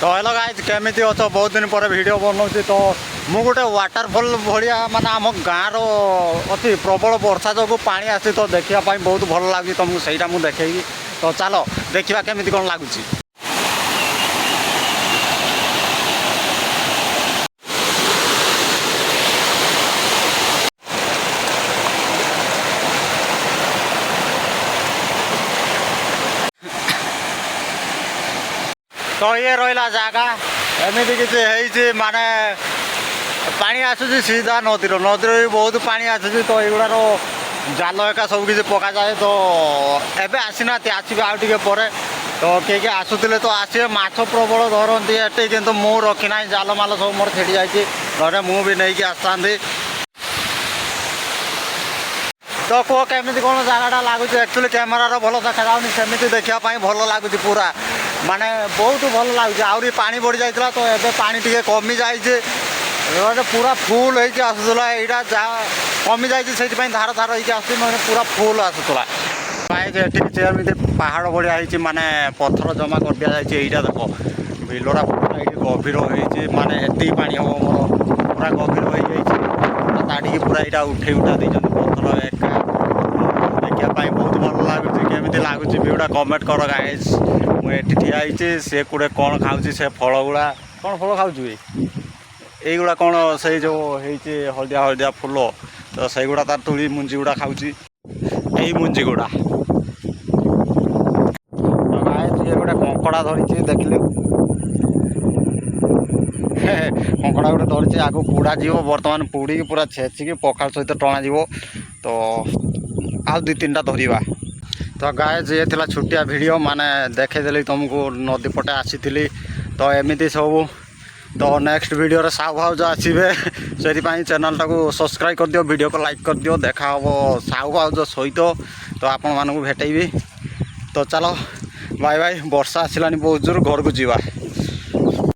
तो hello guys केमिति अछ बहुत दिन पर वीडियो बनाऊँ तो मु गोटे वाटरफॉल भाया माने आम गाँव रही प्रबल वर्षा जो पानी आसी तो देखापी बहुत भल लगे तुमको सहीटा मुझे देखी तो चलो देखा केमिति कौन लगुच। तो ये रहा जगह एमती किसी माने पानी आसूँ सीधा नदीर भी बहुत पानी आसूँ तो युवार जाल एका सब किसी पका जाए तो एबे आसीना आसवे आउ टे पर तो किए आसुले तो आसवे माछ प्रबल धरती एटे कि मु रखी ना जाल माल सब मोर छेड़ी जाए मु भी नहीं आसता तो कह केमी कौन जगटा लगुच एक्चुअली कैमेरार भल देखा जाऊनी सेमती देखापी भल लगुच पूरा माने बहुत भल लगुच आहरी पानी बढ़ी जाता तो एबे पानी टे कमी जाए पूरा फुल होगी आसूला यहाँ जहाँ कमी जाए धार धार होगी आस पूरा फुल आसूला एमती पहाड़ बढ़िया होती माने पत्थर जमा कर दि जाए यहाँ देख बिलटा पूरा ये गभीर होती माने एति पानी हम मोर पूरा गभीर हो जाए पूरा यहाँ उठे उठा दी पत्थर एका देखापी बहुत भल लगुच केमी लगुच व्यूटा कमेंट कर गाइस मुझे ठिया सी कूड़े कौन खाऊँ से फल गुड़ा कौन फल खाऊ এইগুলা কোণ সেই যে হয়েছে হলদিয়া হলদিয়া ফুল তো সেইগুলা তার তুলি মুঞ্জি গুড়া খাউছি এই মুঞ্জি গুড়া গোটে কঙ্কড়া ধরিছি দেখলে কঙ্কড়া গোটে ধরিছি আগে পুড়া যাব বর্তমান পুড়িকি পুরা ছেচিকি পখাল সহিত টଣା যাব তো আউ দুই তিনটা ধরিবা তো গায়ে যে লা ছুটিয়া ভিডিও মানে দেখেদেলি तुमको नदी पटे आसी तो एमती सब तो नेक्स्ट वीडियो साहु भाउज आसवे से चैनल टाक सब्सक्राइब कर दियो वीडियो को लाइक कर दियो देखा हम साहु भाउज सहित तो आपण मानक भेटैबी तो चलो बाय बाय वर्षा आसलानी बहुत जोर घर को जीवा।